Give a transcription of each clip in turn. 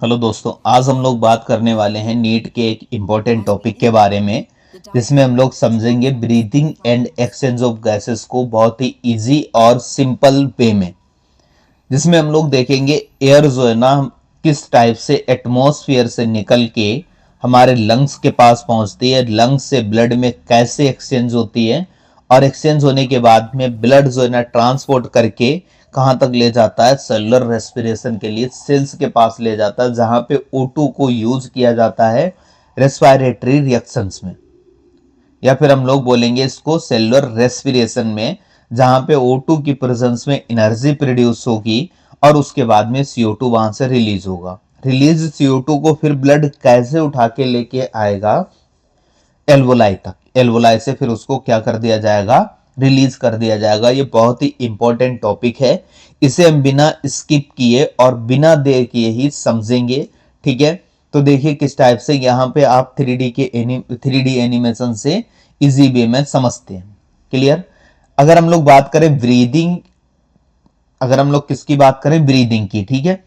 Hello दोस्तों, आज हम लोग बात करने वाले हैं नीट के एक इम्पोर्टेंट टॉपिक के बारे में, जिसमें हम लोग समझेंगे breathing and exchange of gases को बहुत ही इजी और सिंपल वे में। जिसमें हम लोग देखेंगे एयर जो है ना किस टाइप से एटमॉस्फेयर से निकल के हमारे लंग्स के पास पहुंचती है, लंग्स से ब्लड में कैसे एक्सचेंज होती है, और एक्सचेंज होने के बाद में ब्लड जो है ना ट्रांसपोर्ट करके कहाँ तक ले जाता है, सेलुलर रेस्पिरेशन के लिए सेल्स के पास ले जाता है, जहां पे O2 को यूज किया जाता है रेस्पिरेटरी रिएक्शंस में, या फिर हम लोग बोलेंगे इसको सेलुलर रेस्पिरेशन में, जहां पे O2 की प्रेजेंस में एनर्जी प्रोड्यूस होगी और उसके बाद में CO2 वहां से रिलीज होगा। रिलीज CO2 को फिर ब्लड कैसे उठा के लेके आएगा एल्वोलाई तक, एल्वोलाई से फिर उसको क्या कर दिया जाएगा, रिलीज कर दिया जाएगा। ये बहुत ही इंपॉर्टेंट टॉपिक है, इसे हम बिना स्किप किए और बिना देर किए ही समझेंगे। ठीक है, तो देखिए किस टाइप से यहाँ पे आप 3D एनिमेशन से इजी वे में समझते हैं। क्लियर। अगर हम लोग बात करें ब्रीदिंग, अगर हम लोग किसकी बात करें, ब्रीदिंग की, ठीक है,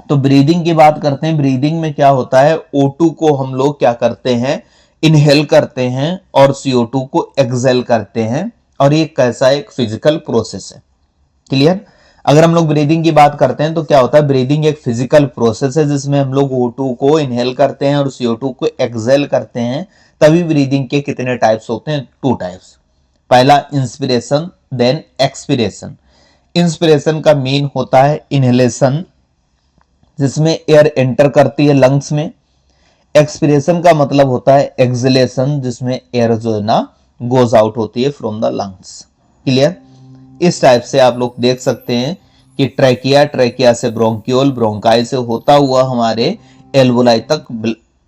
तो ब्रीदिंग की बात करते हैं। ब्रीदिंग में क्या होता है, O2 को हम लोग क्या करते हैं, इनहेल करते हैं और CO2 को एक्सेल करते हैं, और ये कैसा एक फिजिकल प्रोसेस है। क्लियर। अगर हम लोग ब्रीदिंग की बात करते हैं तो क्या होता है, ब्रीदिंग एक फिजिकल प्रोसेस है जिसमें हम लोग O2 को इनहेल करते हैं और CO2 को एक्सेल करते हैं। तभी ब्रीदिंग के कितने टाइप्स होते हैं, 2 टाइप्स। पहला इंस्पिरेशन, देन एक्सपिरेशन। इंस्पिरेशन का मीन होता है इनहेलेशन, जिसमें एयर एंटर करती है लंग्स में। एक्सपिरेशन का मतलब होता है एक्सलेशन, जिसमें एयर जो है ना गोज आउट होती है फ्रॉम द लंग्स। क्लियर। इस टाइप से आप लोग देख सकते हैं कि ट्रैकिया, ट्रैकिया से ब्रोंकियोल, ब्रोंकाई से होता हुआ हमारे एल्वोलाई तक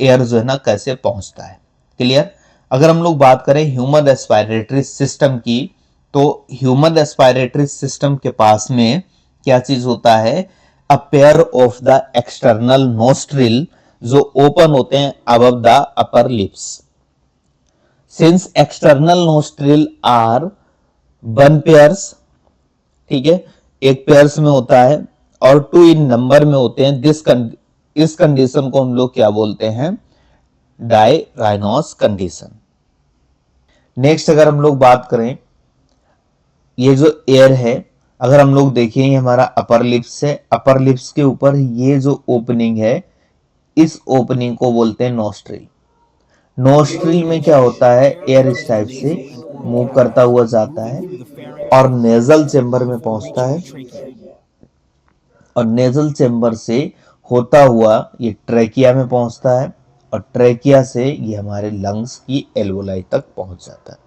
एयर जो है ना कैसे पहुंचता है। क्लियर। अगर हम लोग बात करें ह्यूमन रेस्पिरेटरी सिस्टम की, तो ह्यूमन रेस्पिरेटरी सिस्टम के पास में क्या चीज होता है, a pair of the external nostril जो ओपन होते हैं above the upper lips. Since external nostril are one pairs, ठीक है, एक पेयर्स में होता है और 2 इन नंबर में होते हैं, इस कंडीशन को हम लोग क्या बोलते हैं, डाई राइनोस कंडीशन। नेक्स्ट अगर हम लोग बात करें, ये जो एयर है, अगर हम लोग देखें ये हमारा अपर लिप्स है, अपर लिप्स के ऊपर ये जो ओपनिंग है, इस ओपनिंग को बोलते हैं नोस्ट्रिल। नोस्ट्रिल में क्या होता है, एयर इस टाइप से मूव करता हुआ जाता है और नेजल चेंबर में पहुंचता है, और नेजल चेंबर से होता हुआ ये ट्रैकिया में पहुंचता है, और ट्रैकिया से ये हमारे लंग्स की एल्वोलाई तक पहुंच जाता है।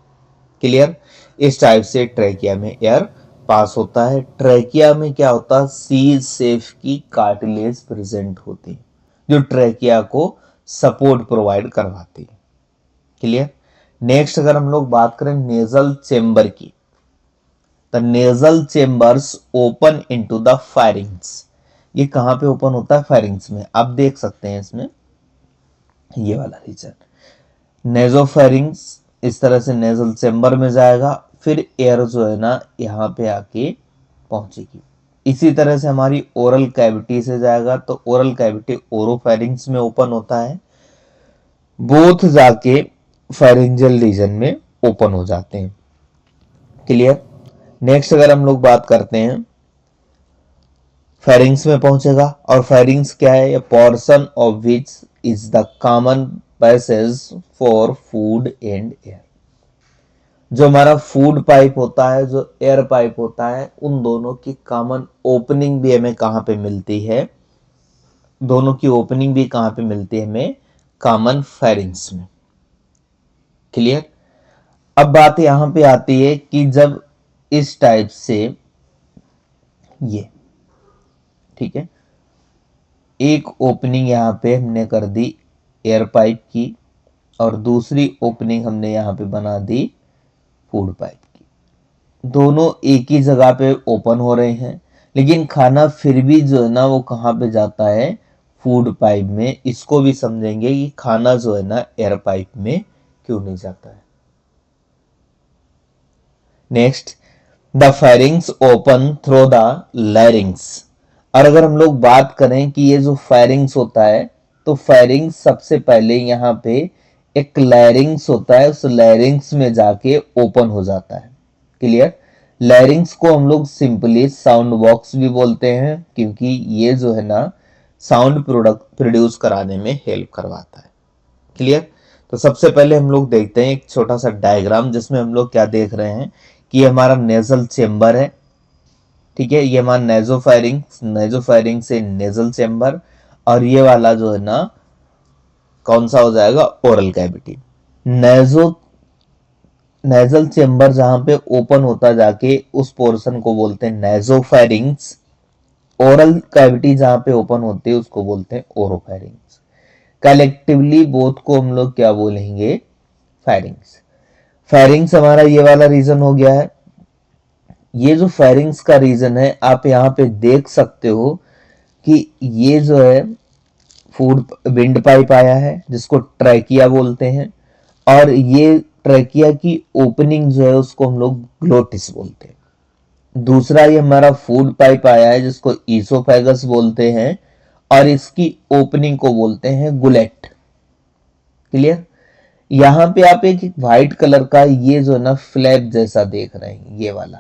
क्लियर। इस टाइप से ट्रैकिया में एयर पास होता है। ट्रैकिया में क्या होता है, सी सेफ की कार्टिलेज प्रेजेंट होती है जो ट्रैकिया को सपोर्ट प्रोवाइड करवाती है। क्लियर। नेक्स्ट अगर हम लोग बात करें नेजल चेंबर की, the nasal chambers open into the firings. ये कहां पे ओपन होता है, फायरिंग्स में। आप देख सकते हैं इसमें ये वाला रीजन नेजोफेरिंग्स, इस तरह से नेजल चेंबर में जाएगा, फिर एयर जो है ना यहाँ पे आके पहुंचेगी। इसी तरह से हमारी ओरल कैविटी से जाएगा, तो ओरल कैविटी ओरोफेरिंग्स में ओपन होता है, बोथ जाके फेरिंजियल रीजन में ओपन हो जाते हैं। क्लियर। नेक्स्ट अगर हम लोग बात करते हैं, फेरिंग्स में पहुंचेगा, और फेरिंग्स क्या है, portion of which is the common passage for food and air. जो हमारा फूड पाइप होता है, जो एयर पाइप होता है, उन दोनों की कॉमन ओपनिंग भी हमें कहां पे मिलती है, दोनों की ओपनिंग भी कहां पे मिलती है हमें, कॉमन फेरिंग्स में। क्लियर। अब बात यहां पे आती है कि जब इस टाइप से ये, ठीक है, एक ओपनिंग यहां पे हमने कर दी एयर पाइप की, और दूसरी ओपनिंग हमने यहां पे बना दी फूड पाइप की। दोनों एक ही जगह पे ओपन हो रहे हैं, लेकिन खाना फिर भी जो है ना वो कहां पे जाता है, फूड पाइप में। इसको भी समझेंगे कि खाना जो है ना एयर पाइप में क्यों नहीं जाता है। Next, the pharynx open through the larynx. और अगर हम लोग बात करें कि ये जो फेरिंग्स होता है, तो फेरिंग्स सबसे पहले यहाँ पे एक लैरिंग्स होता है, उस लैरिंग्स में जाके ओपन हो जाता है। क्लियर? लैरिंग्स को हम लोग सिंपली साउंड बॉक्स भी बोलते हैं, क्योंकि ये जो है ना साउंड प्रोड्यूस कराने में हेल्प करवाता है। क्लियर? तो सबसे पहले हम लोग देखते हैं एक छोटा सा डायग्राम, जिसमें हम लोग क्या देख रहे हैं कि ये हमारा नेजल चेम्बर है। ठीक है, ये हमारा नेजोफायरिंग से नेजल चेम्बर, और ये वाला जो है ना कौन सा हो जाएगा, ओरल कैविटी। नेजो नेजल चेम्बर जहां पे ओपन होता जाके उस पोर्शन को बोलते हैं नेजोफेरिंग्स। ओरल कैविटी जहां पे ओपन होती है उसको बोलते हैं ओरोफेरिंग्स। कलेक्टिवली बोथ को हम लोग क्या बोलेंगे, फेरिंग्स। फेरिंग्स हमारा ये वाला रीजन हो गया है। ये जो फेरिंग्स का रीजन है, आप यहाँ पे देख सकते हो कि ये जो है फूड विंड पाइप आया है, जिसको ट्रैकिया बोलते हैं, और ये ट्रैकिया की ओपनिंग जो है उसको हम लोग ग्लोटिस बोलते हैं। दूसरा ये हमारा फूड पाइप आया है, जिसको ईसोफेगस बोलते हैं, और इसकी ओपनिंग को बोलते हैं गुलेट। क्लियर? यहां पे आप एक व्हाइट कलर का ये जो ना फ्लैप जैसा देख रहे हैं, ये वाला,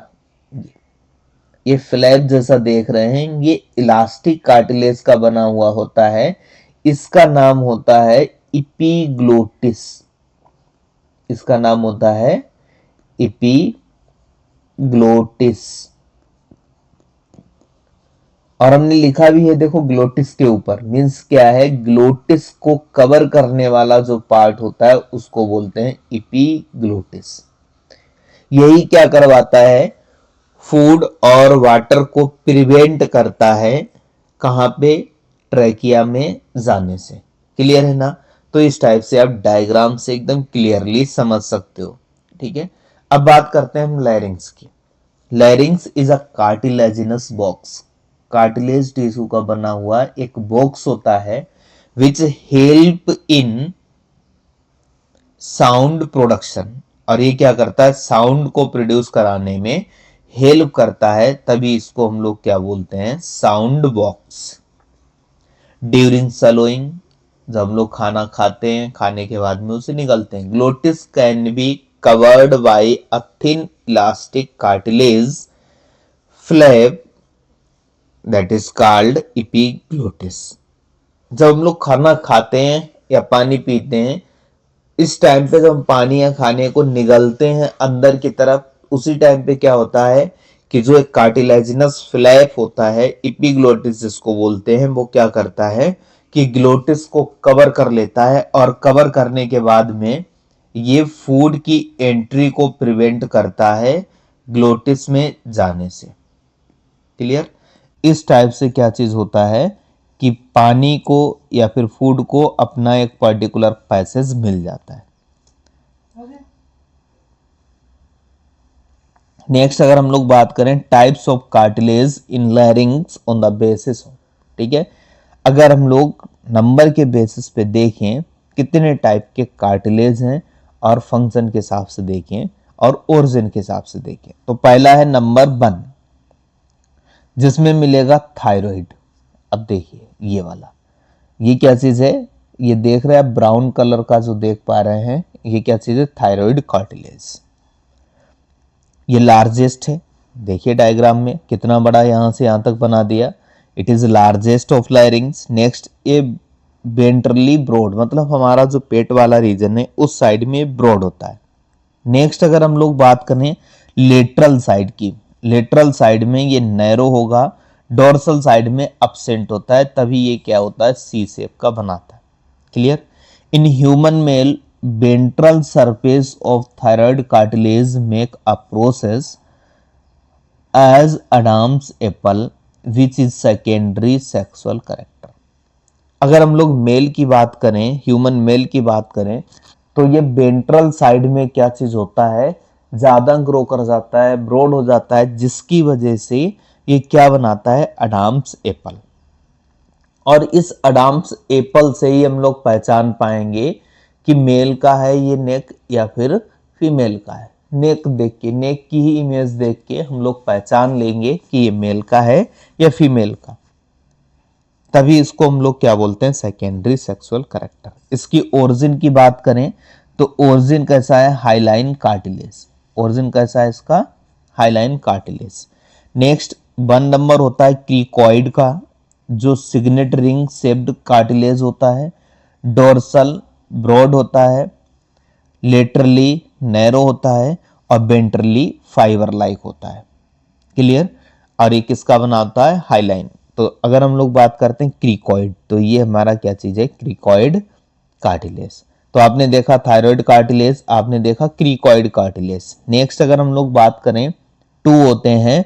ये फ्लैप जैसा देख रहे हैं, ये इलास्टिक कार्टिलेज का बना हुआ होता है। इसका नाम होता है इपीग्लोटिस। इसका नाम होता है इपीग्लोटिस। और हमने लिखा भी है, देखो ग्लोटिस के ऊपर, मीन्स क्या है, ग्लोटिस को कवर करने वाला जो पार्ट होता है उसको बोलते हैं इपीग्लोटिस। यही क्या करवाता है, फूड और वाटर को प्रिवेंट करता है, कहां पे, ट्रैकिया में जाने से। क्लियर है ना? तो इस टाइप से आप डायग्राम से एकदम क्लियरली समझ सकते हो। ठीक है, अब बात करते हैं हम लैरिंग्स की। लैरिंग्स is a cartilaginous box. Cartilage tissue का बना हुआ एक बॉक्स होता है, which help in sound production. और ये क्या करता है, साउंड को प्रोड्यूस कराने में हेल्प करता है, तभी इसको हम लोग क्या बोलते हैं, साउंड बॉक्स। ड्यूरिंग सलोइंग, जब हम लोग खाना खाते हैं, खाने के बाद में उसे निगलते हैं। Glottis can be covered by a thin elastic cartilage flap that is called epiglottis. जब हम लोग खाना खाते हैं या पानी पीते हैं, इस टाइम पे जब हम पानी या खाने को निगलते हैं अंदर की तरफ, उसी टाइम पे क्या होता है कि जो एक कार्टिलेजिनस फ्लैप होता है, इपीग्लोटिस जिसको बोलते हैं, वो क्या करता है कि ग्लोटिस को कवर कर लेता है, और कवर करने के बाद में ये फूड की एंट्री को प्रिवेंट करता है ग्लोटिस में जाने से। क्लियर? इस टाइप से क्या चीज होता है कि पानी को या फिर फूड को अपना एक पर्टिकुलर पैसेज मिल जाता है। नेक्स्ट अगर हम लोग बात करें types of cartilage in लैरिंग्स on the basis of, ठीक है, अगर हम लोग नंबर के बेसिस पे देखें कितने टाइप के कार्टिलेज हैं, और फंक्शन के हिसाब से देखें और ओरिजिन के हिसाब से देखें, तो पहला है नंबर 1, जिसमें मिलेगा थायराइड। अब देखिए ये वाला, ये क्या चीज है, ये देख रहे हैं ब्राउन कलर का जो देख पा रहे हैं, ये क्या चीज है, थायराइड कार्टिलेज। ये लार्जेस्ट है, देखिए डायग्राम में कितना बड़ा यहां से यहां तक बना दिया। It is largest of लैरिंग्स। Next ये वेंट्रली ब्रॉड, मतलब हमारा जो पेट वाला रीजन है उस साइड में ब्रॉड होता है। नेक्स्ट अगर हम लोग बात करें लेटरल साइड की, लेटरल साइड में ये नैरो होगा, डोर्सल साइड में अपसेंट होता है, तभी ये क्या होता है, सी शेप का बनाता है। Clear? In human male ventral surface of thyroid cartilage make a process as Adam's apple which is secondary sexual character। अगर हम लोग मेल की बात करें, ह्यूमन मेल की बात करें, तो ये वेंट्रल साइड में क्या चीज होता है, ज्यादा ग्रो कर जाता है, ब्रॉड हो जाता है, जिसकी वजह से ये क्या बनाता है, अडाम्स एप्पल। और इस अडाम्स एप्पल से ही हम लोग पहचान पाएंगे कि मेल का है ये नेक या फिर फीमेल का है। नेक देख के, नेक की ही इमेज देख के हम लोग पहचान लेंगे कि ये मेल का है या फीमेल का। तभी इसको हम लोग क्या बोलते हैं, सेकेंडरी सेक्सुअल कैरेक्टर। इसकी ओरिजिन की बात करें तो ओरिजिन कैसा है, हाइलाइन कार्टिलेज। ओरिजिन कैसा है इसका, हाइलाइन कार्टिलेज। नेक्स्ट 1 नंबर होता है क्रिकॉइड का, जो सिग्नेट रिंग शेप्ड कार्टिलेज होता है। डोर्सल ब्रॉड होता है, लेटरली नैरो होता है और वेंट्रली फाइबर लाइक होता है। क्लियर। और ये किसका बना होता है, हाइलाइन। तो अगर हम लोग बात करते हैं क्रिकॉइड, तो ये हमारा क्या चीज है, क्रिकॉइड कार्टिलेज। तो आपने देखा थायराइड कार्टिलेज, आपने देखा क्रिकॉइड कार्टिलेज। नेक्स्ट अगर हम लोग बात करें, 2 होते हैं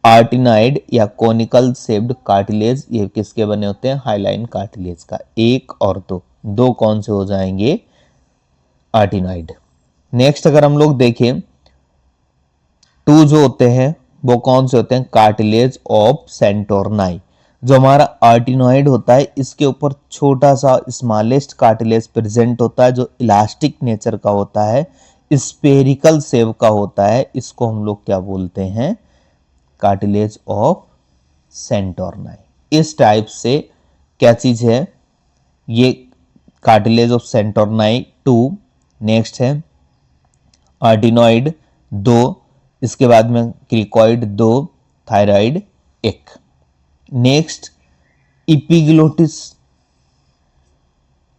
आर्टिनाइड या कोनिकल शेप्ड कार्टिलेज। ये किसके बने होते हैं, हाइलाइन कार्टिलेज का। 1 और 2, 2 कौन से हो जाएंगे, आर्टिनाइड। नेक्स्ट अगर हम लोग देखें, 2 जो होते हैं वो कौन से होते हैं, कार्टिलेज ऑफ सेंटोरनाई। जो हमारा आर्टिनॉइड होता है इसके ऊपर छोटा सा स्मॉलेस्ट कार्टिलेज प्रेजेंट होता है, जो इलास्टिक नेचर का होता है, स्पेरिकल शेप का होता है। इसको हम लोग क्या बोलते हैं, कार्टिलेज ऑफ सेंटोरनाई। इस टाइप से क्या चीज है, ये कार्टिलेज ऑफ सेंटोरनाई 2। नेक्स्ट है आर्टिनॉइड 2, इसके बाद में cricoid 2, thyroid 1। Next epiglottis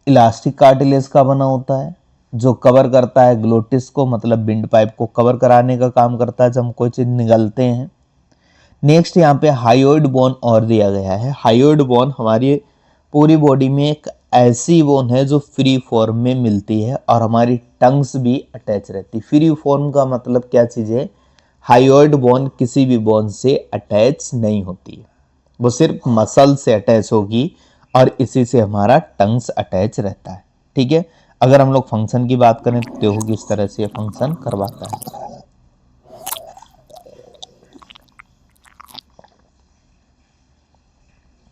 elastic cartilage का बना होता है, जो कवर करता है ग्लोटिस को, मतलब विंड पाइप को कवर कराने का काम करता है जब हम कोई चीज निगलते हैं। नेक्स्ट यहाँ पे हायोइड बोन और दिया गया है। हायोइड बोन हमारी पूरी बॉडी में एक ऐसी बोन है जो फ्री फॉर्म में मिलती है और हमारी टंग्स भी अटैच रहती है। फ्री फॉर्म का मतलब क्या चीज है, हायोइड बोन किसी भी बोन से अटैच नहीं होती है, वो सिर्फ मसल से अटैच होगी और इसी से हमारा टंग्स अटैच रहता है। ठीक है। अगर हम लोग फंक्शन की बात करें तो देखो किस तरह से फंक्शन करवाता है।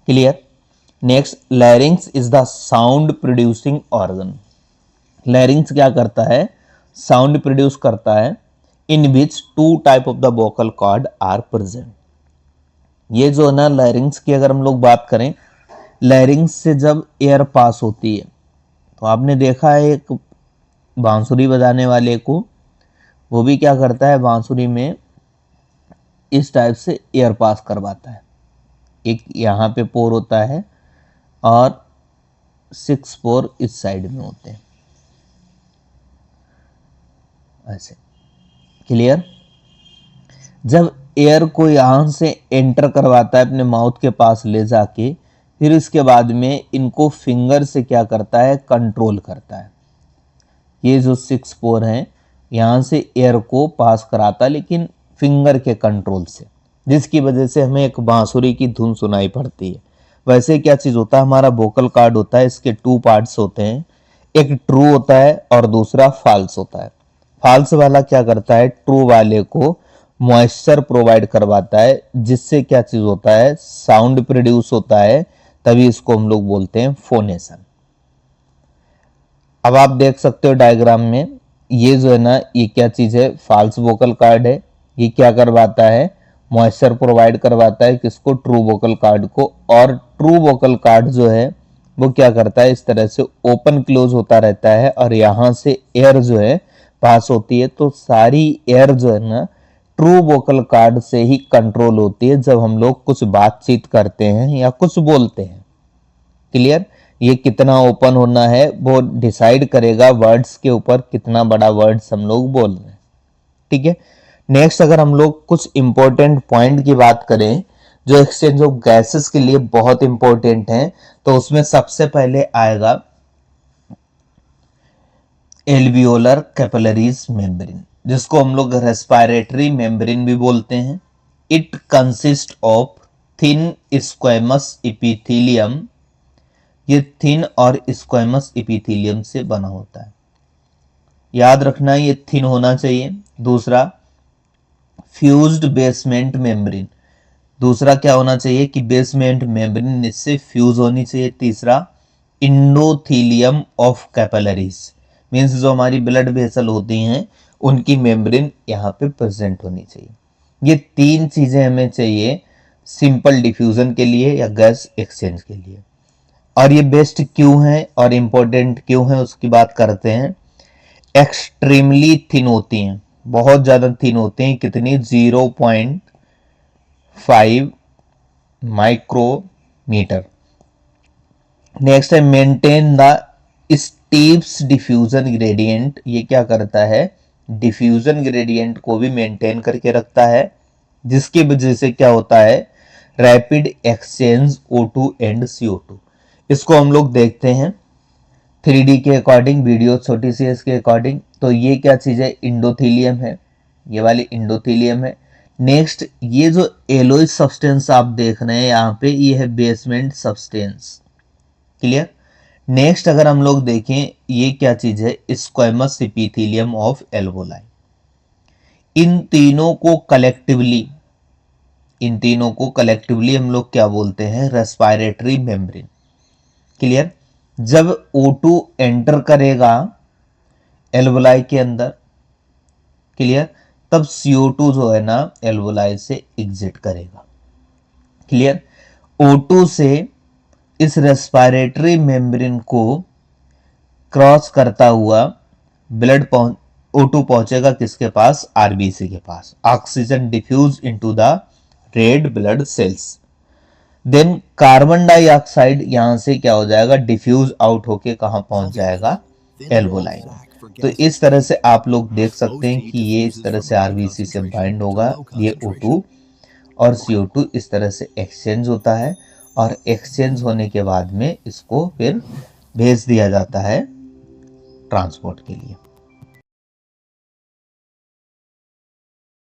Clear. Next larynx is the sound producing organ. Larynx क्या करता है, साउंड प्रोड्यूस करता है, in which 2 type of the vocal cord are present. ये जो है ना लैरिंग्स की अगर हम लोग बात करें, लैरिंग्स से जब एयर पास होती है तो आपने देखा है एक बांसुरी बजाने वाले को, वो भी क्या करता है, बांसुरी में इस टाइप से एयर पास करवाता है। एक यहाँ पे पोर होता है और 6 पोर इस साइड में होते हैं, ऐसे। क्लियर। जब एयर को यहां से एंटर करवाता है अपने माउथ के पास ले जाके, फिर इसके बाद में इनको फिंगर से क्या करता है, कंट्रोल करता है। ये जो 6 पोर हैं यहां से एयर को पास कराता है, लेकिन फिंगर के कंट्रोल से, जिसकी वजह से हमें एक बांसुरी की धुन सुनाई पड़ती है। वैसे क्या चीज होता है, हमारा वोकल कार्ड होता है, इसके 2 पार्ट्स होते हैं, एक ट्रू होता है और दूसरा फॉल्स होता है। फॉल्स वाला क्या करता है, ट्रू वाले को मॉइस्चर प्रोवाइड करवाता है, जिससे क्या चीज होता है, साउंड प्रोड्यूस होता है, तभी इसको हम लोग बोलते हैं फोनेशन। अब आप देख सकते हो डायग्राम में, ये जो है ना, ये क्या चीज है, फॉल्स वोकल कार्ड है। ये क्या करवाता है, मॉइस्चर प्रोवाइड करवाता है किसको, ट्रू वोकल कार्ड को। और ट्रू वोकल कार्ड जो है वो क्या करता है, इस तरह से ओपन क्लोज होता रहता है और यहां से एयर जो है पास होती है। तो सारी एयर जो है ना ट्रू वोकल कार्ड से ही कंट्रोल होती है जब हम लोग कुछ बातचीत करते हैं या कुछ बोलते हैं। क्लियर। ये कितना ओपन होना है वो डिसाइड करेगा वर्ड्स के ऊपर, कितना बड़ा वर्ड्स हम लोग बोल रहे हैं। ठीक है। नेक्स्ट अगर हम लोग कुछ इंपॉर्टेंट पॉइंट की बात करें जो एक्सचेंज ऑफ गैसेस के लिए बहुत इंपॉर्टेंट है, तो उसमें सबसे पहले आएगा एल्वियोलर कैपिलरीज मेम्ब्रेन, जिसको हम लोग रेस्पिरेटरी मेम्ब्रेन भी बोलते हैं। It consist of thin squamous epithelium. ये थिन और स्क्वेमस इपिथेलियम से बना होता है, याद रखना ये थिन होना चाहिए। दूसरा फ्यूज्ड बेसमेंट मेम्ब्रेन, दूसरा क्या होना चाहिए कि बेसमेंट मेम्ब्रेन इससे फ्यूज होनी चाहिए। तीसरा इंडोथीलियम ऑफ कैपिलरीज, मीन्स जो हमारी ब्लड वेसल होती हैं उनकी मेम्ब्रेन यहाँ पे प्रेजेंट होनी चाहिए। ये 3 चीजें हमें चाहिए सिंपल डिफ्यूजन के लिए या गैस एक्सचेंज के लिए। और ये बेस्ट क्यों है और इम्पोर्टेंट क्यों है उसकी बात करते हैं। एक्सट्रीमली थिन होती हैं, बहुत ज़्यादा थिन होती हैं। कितनी? 0.5 माइक्रोमीटर। नेक्स्ट है maintain the steps diffusion gradient. ये क्या करता है? डिफ्यूजन ग्रेडियंट को भी मेंटेन करके रखता है, जिसकी वजह से क्या होता है? Rapid exchange O2 and CO2। इसको हम लोग देखते हैं 3D के अकॉर्डिंग, वीडियो छोटी सी इसके अकॉर्डिंग। तो ये क्या चीज़ है? इंडोथीलियम है, ये वाली इंडोथीलियम है। नेक्स्ट ये जो एलोय सब्सटेंस आप देख रहे हैं यहाँ पे, ये है बेसमेंट सब्सटेंस। क्लियर? नेक्स्ट अगर हम लोग देखें, ये क्या चीज है? Squamous epithelium of alveoli. इन तीनों को कलेक्टिवली हम लोग क्या बोलते हैं? Respiratory membrane. क्लियर? जब O2 एंटर करेगा एल्वोलाई के अंदर, क्लियर, तब CO2 जो है ना एल्वोलाई से एग्जिट करेगा। क्लियर? O2 से इस रेस्पिरेटरी मेम्ब्रेन को क्रॉस करता हुआ ब्लड O2 पहुंचेगा किसके पास? आरबीसी के पास। Oxygen diffuse into the red blood cells. Then carbon dioxide यहां से क्या हो जाएगा? डिफ्यूज आउट होके कहां पहुंच जाएगा? एल्वोलाई में। तो इस तरह से आप लोग देख सकते हैं कि ये इस तरह से आरबीसी से बाइंड होगा, ये O2 और CO2 इस तरह से एक्सचेंज होता है, और एक्सचेंज होने के बाद में इसको फिर भेज दिया जाता है ट्रांसपोर्ट के लिए।